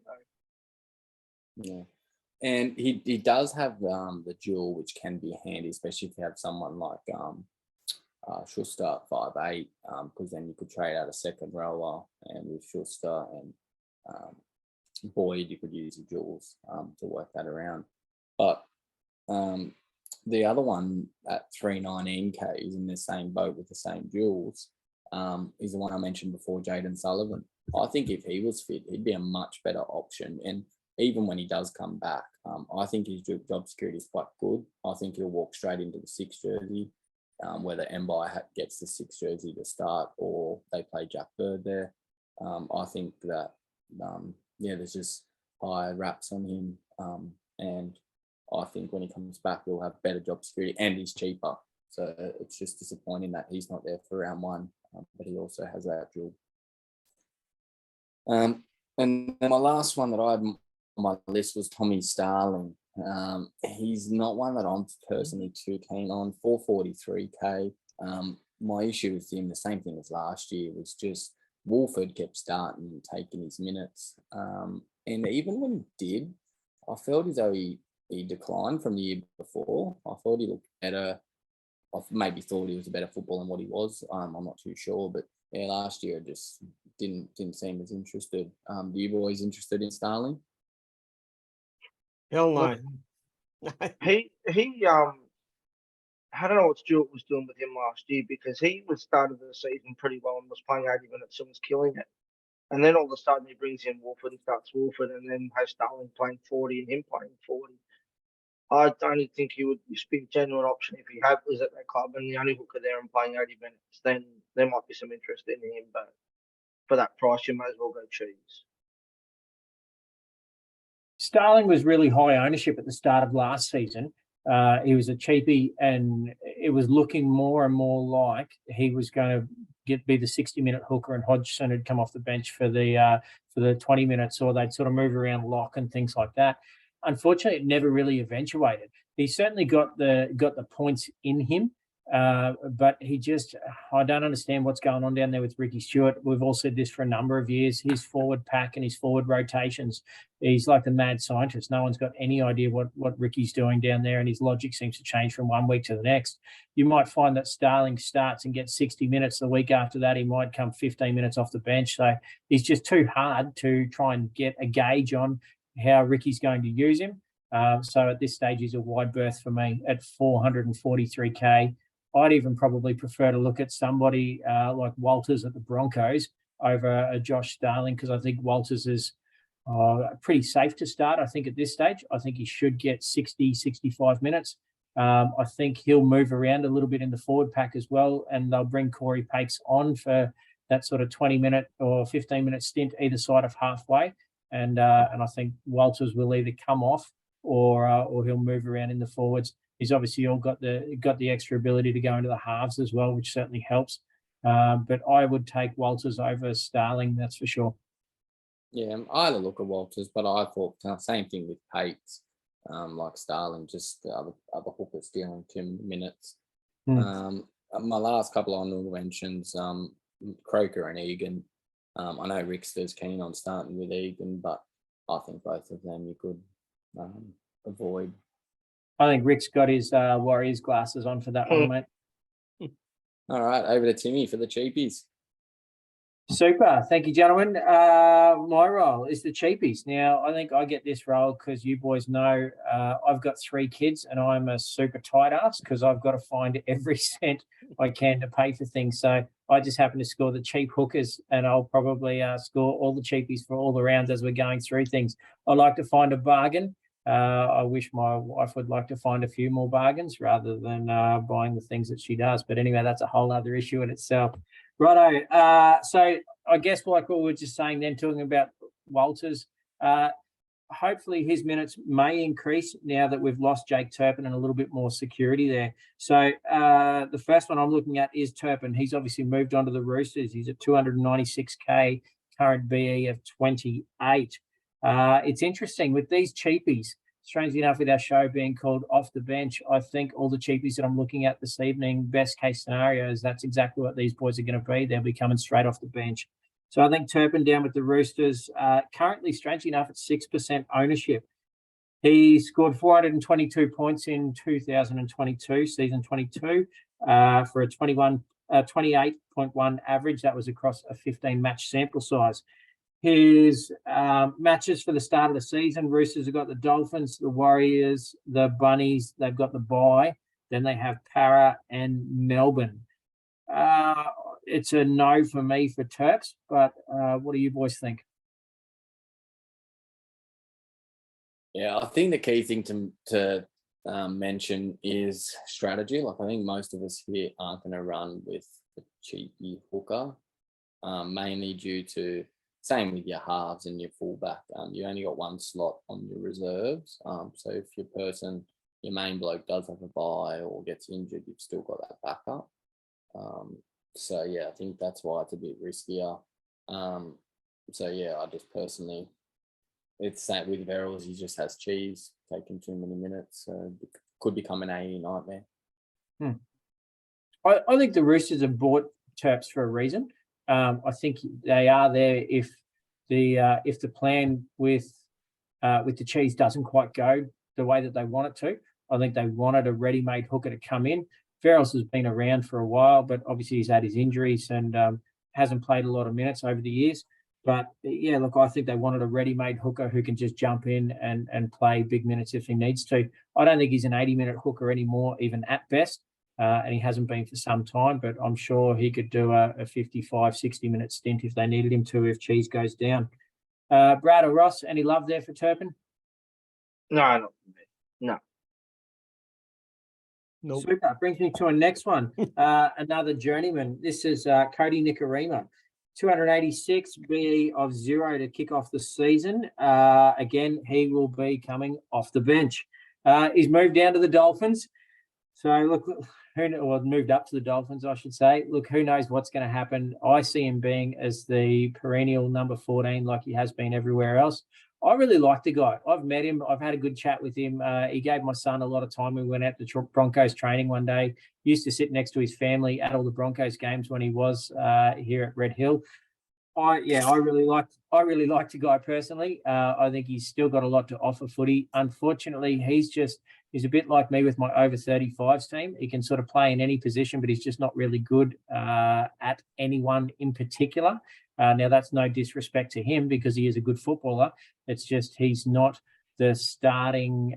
go. Yeah. And he does have the dual, which can be handy, especially if you have someone like Schuster at 5'8", because then you could trade out a second rower, and with Schuster and Boyd, you could use your duals to work that around. But the other one at 319K is in the same boat with the same duals, is the one I mentioned before, Jaden Sullivan. I think if he was fit, he'd be a much better option. And even when he does come back, I think his job security is quite good. I think he'll walk straight into the 6 jersey, whether Mbai gets the 6 jersey to start or they play Jack Bird there. I think that, there's just high wraps on him. And I think when he comes back, he'll have better job security and he's cheaper. So it's just disappointing that he's not there for round one, but he also has that duel. And then my last one that I had on my list was Tommy Starling. He's not one that I'm personally too keen on. 443k. My issue with him, the same thing as last year, was just Wolford kept starting and taking his minutes. And even when he did, I felt as though he declined from the year before. I thought he looked better. I maybe thought he was a better footballer than what he was. I'm not too sure, but yeah, last year I just didn't seem as interested. Do you boys interested in Starling? Hell no. He I don't know what Stuart was doing with him last year, because he was started the season pretty well and was playing 80 minutes and was killing it. And then all of a sudden he brings in Wolford and starts Wolford, and then has Starling playing 40 and him playing 40. I don't think he would be a genuine option if he was at that club and the only hooker there and playing 80 minutes. Then there might be some interest in him, but for that price, you may as well go cheese. Starling was really high ownership at the start of last season. He was a cheapie, and it was looking more and more like he was going to be the 60-minute hooker, and Hodgson had come off the bench for the 20 minutes, or they'd sort of move around lock and things like that. Unfortunately, it never really eventuated. He certainly got the points in him, but I don't understand what's going on down there with Ricky Stewart. We've all said this for a number of years. His forward pack and his forward rotations, he's like the mad scientist. No one's got any idea what Ricky's doing down there, and his logic seems to change from one week to the next. You might find that Starling starts and gets 60 minutes. The week after that, he might come 15 minutes off the bench. So he's just too hard to try and get a gauge on how Ricky's going to use him. So at this stage, he's a wide berth for me at 443k. I'd even probably prefer to look at somebody like Walters at the Broncos over Josh Starling, because I think Walters is pretty safe to start. I think at this stage, I think he should get 60, 65 minutes. I think he'll move around a little bit in the forward pack as well, and they'll bring Corey Pakes on for that sort of 20-minute or 15-minute stint either side of halfway. And I think Walters will either come off or he'll move around in the forwards. He's obviously got the extra ability to go into the halves as well, which certainly helps. But I would take Walters over Starling, that's for sure. Yeah, I had a look at Walters, but I thought same thing with Pates, like Starling, just the other hooker stealing 2 minutes. My last couple of honourable mentions, Croker and Egan. I know Rickster's keen on starting with Egan, but I think both of them you could avoid. I think Rick's got his Warriors glasses on for that one, mate. All right, over to Timmy for the cheapies. Super. Thank you, gentlemen. My role is the cheapies. Now, I think I get this role because you boys know I've got 3 kids and I'm a super tight ass because I've got to find every cent I can to pay for things. So I just happen to score the cheap hookers, and I'll probably score all the cheapies for all the rounds as we're going through things. I like to find a bargain. I wish my wife would like to find a few more bargains rather than buying the things that she does. But anyway, that's a whole other issue in itself. Righto. So I guess like what we were just saying then, talking about Walters, hopefully his minutes may increase now that we've lost Jake Turpin and a little bit more security there. So the first one I'm looking at is Turpin. He's obviously moved on to the Roosters. He's at 296k, current BE of 28. It's interesting with these cheapies. Strangely enough, with our show being called Off the Bench, I think all the cheapies that I'm looking at this evening, best case scenarios, that's exactly what these boys are going to be. They'll be coming straight off the bench. So I think Turpin down with the Roosters, currently, strangely enough, at 6% ownership. He scored 422 points in 2022, season 22, for a 28.1 average. That was across a 15-match sample size. His matches for the start of the season, Roosters have got the Dolphins, the Warriors, the Bunnies, they've got the bye, then they have Para and Melbourne. It's a no for me for Turks, but what do you boys think? Yeah, I think the key thing to mention is strategy. Like I think most of us here aren't going to run with the cheapy hooker, mainly due to same with your halves and your fullback. You only got one slot on your reserves. So if your person your main bloke does have a bye or gets injured, you've still got that backup. So yeah, I think that's why it's a bit riskier. So yeah, I just personally, it's same with Verrills. He just has cheese, taking too many minutes, so it could become an AE nightmare. I think the Roosters have bought Terps for a reason. I think they are there if the plan with the cheese doesn't quite go the way that they want it to. I think they wanted a ready-made hooker to come in. Verrills has been around for a while, but obviously he's had his injuries and hasn't played a lot of minutes over the years. But yeah, look, I think they wanted a ready-made hooker who can just jump in and play big minutes if he needs to. I don't think he's an 80-minute hooker anymore, even at best. And he hasn't been for some time, but I'm sure he could do a 55, 60-minute stint if they needed him to, if cheese goes down. Brad or Ross, any love there for Turpin? No, not for me. No. Nope. Super. Brings me to a next one. Another journeyman. This is Cody Nicarima. 286 BE of 0 to kick off the season. Again, he will be coming off the bench. He's moved down to the Dolphins. So look, moved up to the Dolphins, I should say. Look, who knows what's going to happen. I see him being as the perennial number 14 like he has been everywhere else. I really like the guy. I've met him. I've had a good chat with him. He gave my son a lot of time. We went out to Broncos training one day. He used to sit next to his family at all the Broncos games when he was here at Red Hill. I really liked the guy personally. I think he's still got a lot to offer footy. Unfortunately, he's a bit like me with my over 35s team. He can sort of play in any position, but he's just not really good at anyone in particular. Now, that's no disrespect to him because he is a good footballer. It's just he's not the starting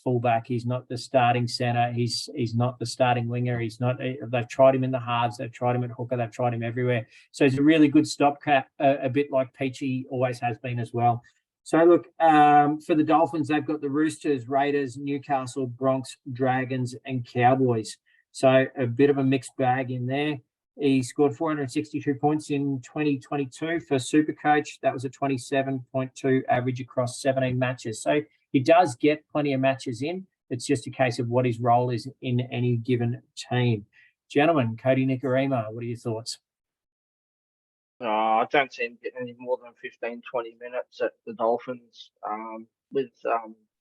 fullback. He's not the starting centre. He's not the starting winger. He's not. They've tried him in the halves. They've tried him at hooker. They've tried him everywhere. So he's a really good stopgap, a bit like Peachy always has been as well. So look, for the Dolphins, they've got the Roosters, Raiders, Newcastle, Bronx, Dragons, and Cowboys. So a bit of a mixed bag in there. He scored 462 points in 2022 for Supercoach. That was a 27.2 average across 17 matches. So he does get plenty of matches in. It's just a case of what his role is in any given team. Gentlemen, Cody Nicarima, what are your thoughts? I don't see him getting any more than 15, 20 minutes at the Dolphins with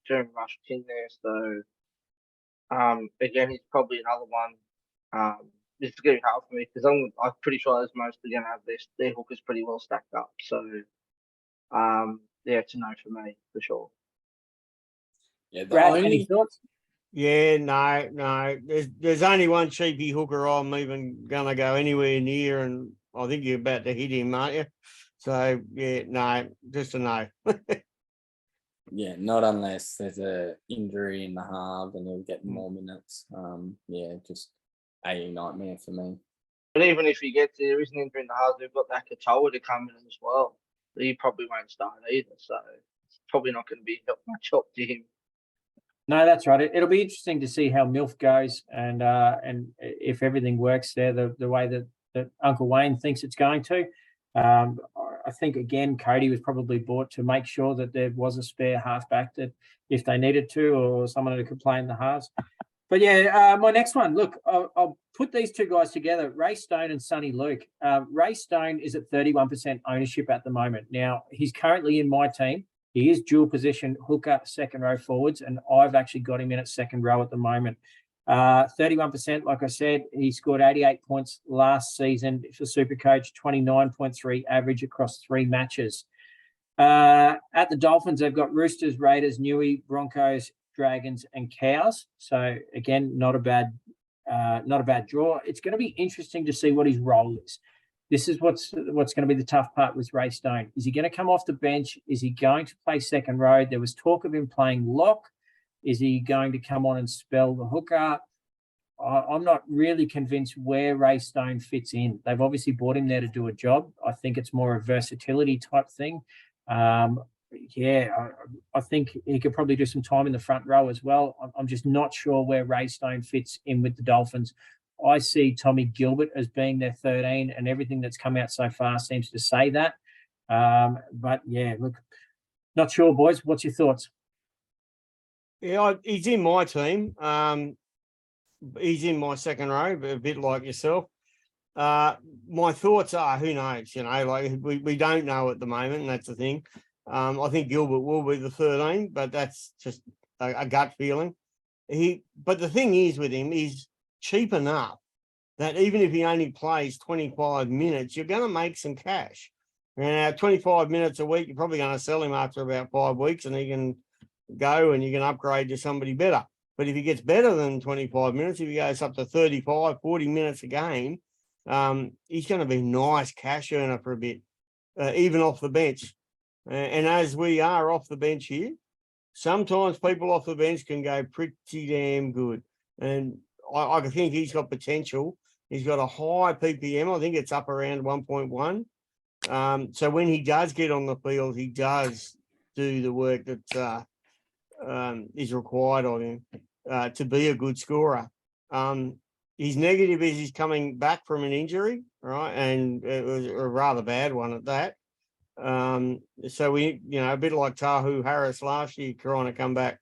Jeremy Rush in there. So, again, he's probably another one. It's going to be hard for me because I'm pretty sure those most are going to have their hookers pretty well stacked up. So, yeah, it's a no for me, for sure. Yeah, Brad, any thoughts? Yeah, no. There's only one cheapy hooker I'm even going to go anywhere near, and I think you're about to hit him, aren't you? So, yeah, no, just a no. Yeah, not unless there's a injury in the half and he'll get more minutes. Yeah, just a nightmare for me. But even if he gets there isn't injury in the halves, they've got that Katoa to come in as well. He probably won't start either, so it's probably not going to be much help to him. No, that's right. It'll be interesting to see how MILF goes and if everything works there the way that Uncle Wayne thinks it's going to. I think, again, Cody was probably bought to make sure that there was a spare halfback that if they needed to or someone who could play in the halves. But, yeah, my next one. Look, I'll put these two guys together, Ray Stone and Sonny Luke. Ray Stone is at 31% ownership at the moment. Now, he's currently in my team. He is dual position hooker, second row forwards, and I've actually got him in at second row at the moment. 31%, like I said, he scored 88 points last season for Supercoach, 29.3 average across 3 matches. At the Dolphins, they've got Roosters, Raiders, Newey, Broncos, Dragons, and Cows. So again, not a bad draw. It's going to be interesting to see what his role is. This is what's going to be the tough part with Ray Stone. Is he going to come off the bench? Is he going to play second row? There was talk of him playing lock. Is he going to come on and spell the hooker? I'm not really convinced where Ray Stone fits in. They've obviously brought him there to do a job. I think it's more a versatility type thing. I think he could probably do some time in the front row as well. I'm just not sure where Ray Stone fits in with the Dolphins. I see Tommy Gilbert as being their 13, and everything that's come out so far seems to say that. But, yeah, look, not sure, boys. What's your thoughts? Yeah, he's in my team. He's in my second row, but a bit like yourself. My thoughts are, who knows? Like we don't know at the moment, and that's the thing. I think Gilbert will be the 13, but that's just a gut feeling. But the thing is with him, he's cheap enough that even if he only plays 25 minutes, you're going to make some cash. And 25 minutes a week, you're probably going to sell him after about 5 weeks, and he can go and you can upgrade to somebody better. But if he gets better than 25 minutes, if he goes up to 35, 40 minutes a game, he's going to be a nice cash earner for a bit, even off the bench. And as we are off the bench here, sometimes people off the bench can go pretty damn good. And I think he's got potential. He's got a high PPM. I think it's up around 1.1. So when he does get on the field, he does do the work that is required of him to be a good scorer. His negative is he's coming back from an injury, right? And it was a rather bad one at that. So we, a bit like Tahu Harris last year, trying to come back.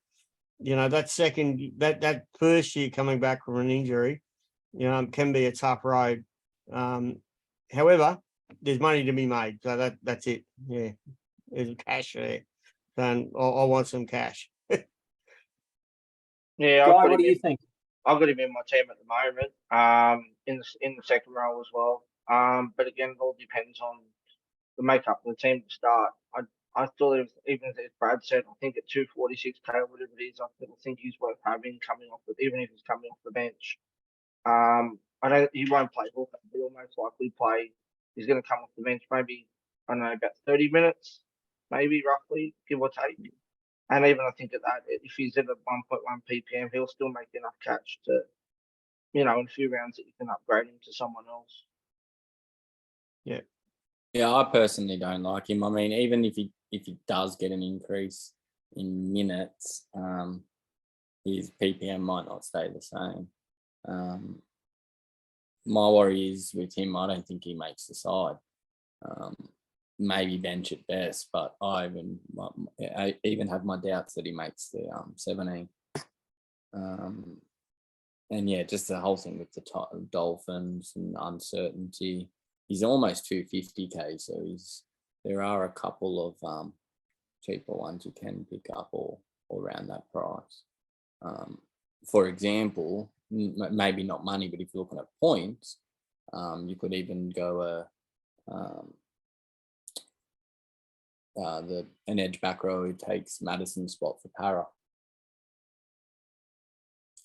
That first year coming back from an injury, can be a tough road. However, there's money to be made, so that's it. Yeah, there's cash there, and I want some cash. Yeah, Guy, what do you think? I've got him in my team at the moment. In the second row as well. But again, it all depends on the makeup of the team to start. I thought even as Brad said, I think at 246k or whatever it is, I think he's worth having coming off, even if he's coming off the bench. He won't play hooker. He'll most likely play. He's going to come off the bench maybe, I don't know, about 30 minutes, maybe roughly, give or take. And even I think at that, if he's at a 1.1 ppm, he'll still make enough catch to, in a few rounds that you can upgrade him to someone else. Yeah. Yeah, I personally don't like him. I mean, even if he does get an increase in minutes, his PPM might not stay the same. My worry is with him, I don't think he makes the side. Maybe bench at best, but I even have my doubts that he makes the 17. And yeah, just the whole thing with the Dolphins and uncertainty. He's almost 250k, so there are a couple of cheaper ones you can pick up or around that price. For example, maybe not money, but if you're looking at points, you could even go an edge back row who takes Madison's spot for Para.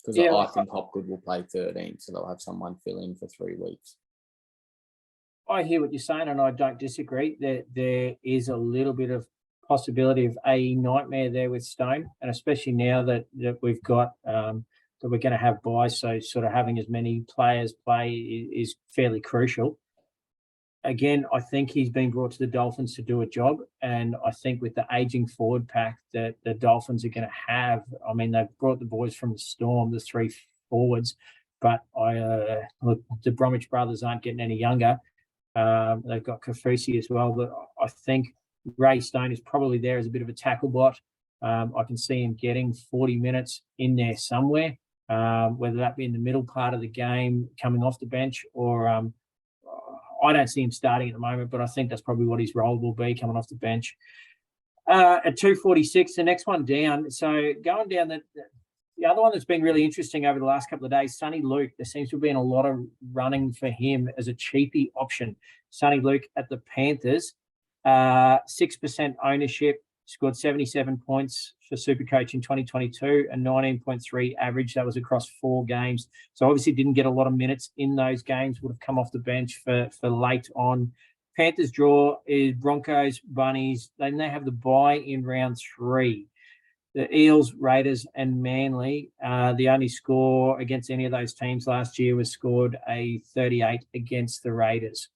Because I think Hopgood will play 13, so they'll have someone fill in for 3 weeks. I hear what you're saying, and I don't disagree. There is a little bit of possibility of a nightmare there with Stone, and especially now that we've got that we're going to have buys, so sort of having as many players play is fairly crucial. Again, I think he's been brought to the Dolphins to do a job, and I think with the aging forward pack that the Dolphins are going to have, I mean, they've brought the boys from the Storm, the 3 forwards, but look, the Bromwich brothers aren't getting any younger. They've got Kafusi as well, but I think Ray Stone is probably there as a bit of a tackle bot. I can see him getting 40 minutes in there somewhere, whether that be in the middle part of the game, coming off the bench, or I don't see him starting at the moment, but I think that's probably what his role will be, coming off the bench. At 246, the next one down. So going down, the other one that's been really interesting over the last couple of days, Sonny Luke. There seems to have been a lot of running for him as a cheapie option. Sonny Luke at the Panthers, 6% ownership, scored 77 points for Supercoach in 2022 and 19.3 average. That was across 4 games. So obviously didn't get a lot of minutes in those games, would have come off the bench for late on. Panthers draw is Broncos, Bunnies. Then they have the bye in round 3. The Eels, Raiders and Manly, the only score against any of those teams last year was scored a 38 against the Raiders.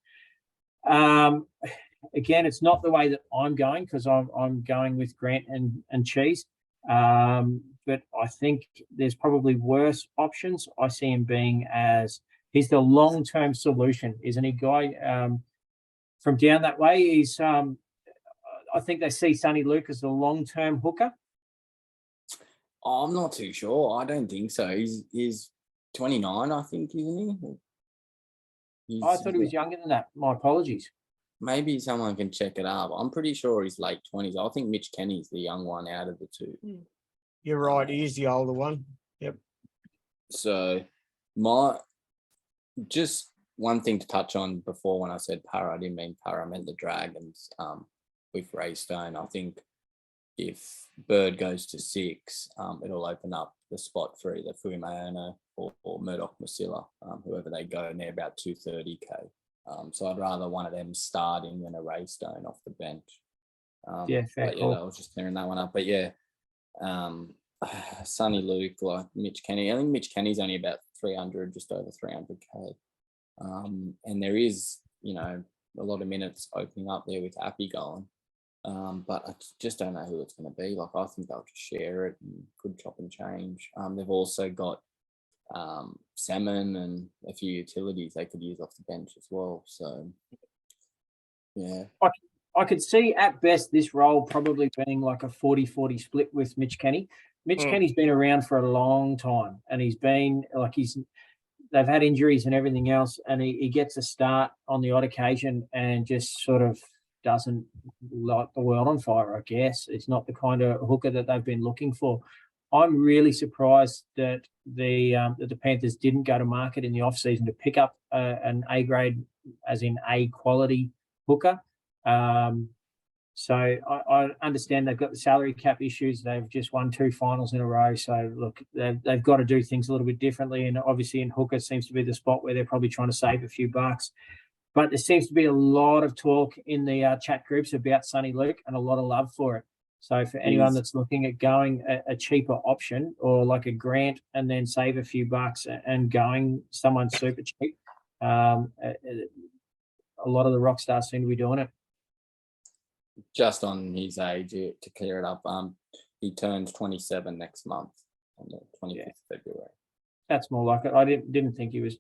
Again, it's not the way that I'm going, because I'm going with Grant and Cheese. But I think there's probably worse options. I see him being he's the long-term solution, isn't he, Guy? From down that way, I think they see Sonny Luke as the long-term hooker. I'm not too sure. I don't think so. He's 29, I think, isn't he? I thought he was younger than that. My apologies. Maybe someone can check it up. I'm pretty sure he's late 20s. I think Mitch Kenny's the young one out of the two. You're right. He is the older one. Yep. So just one thing to touch on before, when I said para, I didn't mean para, I meant the Dragons with Raystone. I think if Bird goes to 6, it'll open up the spot for either Fuimaona or Murdoch Masilla, whoever they go, and they're about 230k. So I'd rather one of them starting than a Raystone off the bench. Yeah, fair but call. I was just clearing that one up. But yeah, Sonny Luke, like Mitch Kenny. I think Mitch Kenny's only about 300, just over 300k. And there is, a lot of minutes opening up there with Appy going. But I just don't know who it's going to be. Like, I think they'll just share it and could chop and change. They've also got Salmon and a few utilities they could use off the bench as well. So, yeah. I could see at best this role probably being like a 40-40 split with Mitch Kenny. Mitch Kenny's been around for a long time, and he's been like they've had injuries and everything else, and he gets a start on the odd occasion and just sort of doesn't light the world on fire, I guess. It's not the kind of hooker that they've been looking for. I'm really surprised that the Panthers didn't go to market in the off-season to pick up an A grade, as in A quality hooker. So I understand they've got the salary cap issues. They've just won 2 finals in a row. So, look, they've got to do things a little bit differently. And obviously in hooker seems to be the spot where they're probably trying to save a few bucks. But there seems to be a lot of talk in the chat groups about Sonny Luke and a lot of love for it. So for anyone that's looking at going a cheaper option, or like a Grant and then save a few bucks and going someone super cheap, a lot of the rock stars seem to be doing it. Just on his age, to clear it up, he turns 27 next month on the 25th of February. That's more like it. I didn't think he was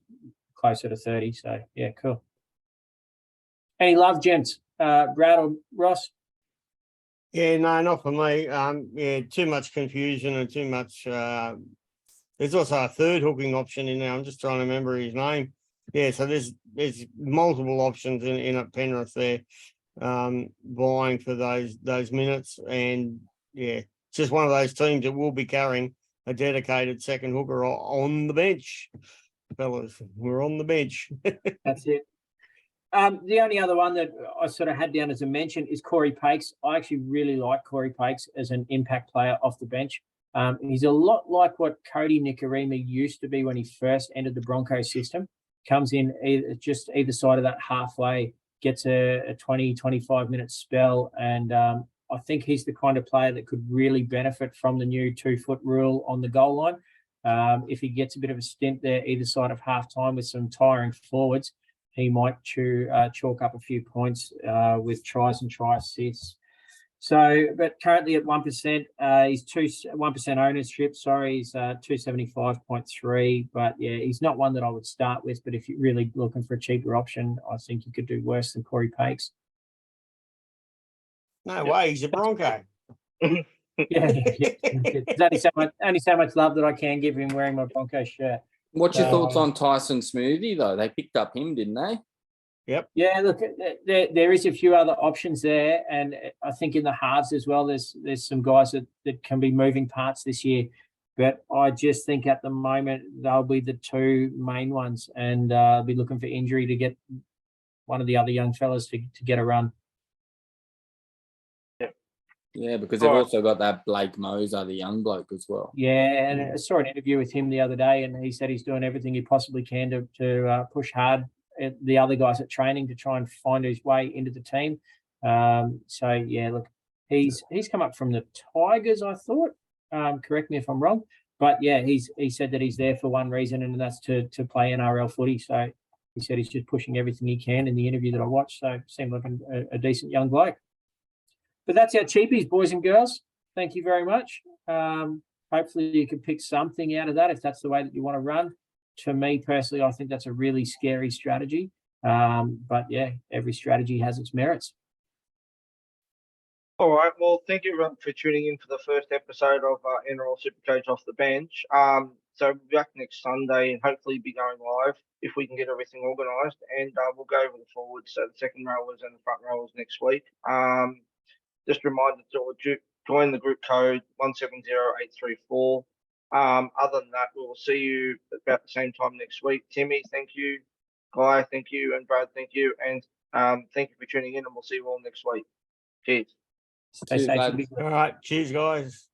closer to 30. So, yeah, cool. Any love, gents? Brad or Ross? Yeah, no, not for me. Too much confusion and too much. There's also a third hooking option in there. I'm just trying to remember his name. Yeah, so there's multiple options in at Penrith there, vying for those minutes. And yeah, it's just one of those teams that will be carrying a dedicated second hooker on the bench. Fellas, we're on the bench. That's it. The only other one that I sort of had down as a mention is Corey Pakes. I actually really like Corey Pakes as an impact player off the bench. He's a lot like what Cody Nikarima used to be when he first entered the Broncos system. Comes in either side of that halfway, gets a 20, 25-minute spell, and I think he's the kind of player that could really benefit from the new 2-foot rule on the goal line. If he gets a bit of a stint there either side of halftime with some tiring forwards, he might chalk up a few points with tries and try assists. So, but currently at 1%, he's 1% ownership. Sorry, he's 275.3. But yeah, he's not one that I would start with. But if you're really looking for a cheaper option, I think you could do worse than Corey Pakes. No way, he's a Bronco. Yeah. There's only so much love that I can give him wearing my Broncos shirt. What's your thoughts on Tyson Smoothie, though? They picked up him, didn't they? Yep. Yeah, look, there is a few other options there. And I think in the halves as well, there's some guys that can be moving parts this year. But I just think at the moment, they'll be the 2 main ones. And I'll be looking for injury to get one of the other young fellas to get a run. Yeah, because they've also got that Blake Moser, the young bloke, as well. Yeah, and I saw an interview with him the other day, and he said he's doing everything he possibly can to push hard at the other guys at training to try and find his way into the team. So yeah, look, he's come up from the Tigers, I thought. Correct me if I'm wrong, but yeah, he said that he's there for one reason, and that's to play NRL footy. So he said he's just pushing everything he can in the interview that I watched. So seemed like a decent young bloke. But that's our cheapies, boys and girls. Thank you very much. Hopefully you can pick something out of that if that's the way that you want to run. To me personally, I think that's a really scary strategy. But yeah, every strategy has its merits. All right. Well, thank you everyone for tuning in for the first episode of NRL Supercoach Off the Bench. So we'll be back next Sunday and hopefully be going live if we can get everything organised. And we'll go over the forwards, so the second rowers and the front rowers next week. Just a reminder to join the group code 170834. Other than that, we will see you about the same time next week. Timmy, thank you. Guy, thank you. And Brad, thank you. And thank you for tuning in, and we'll see you all next week. Cheers. Stay Cheers, safe. lads. and be All right. Cheers, guys.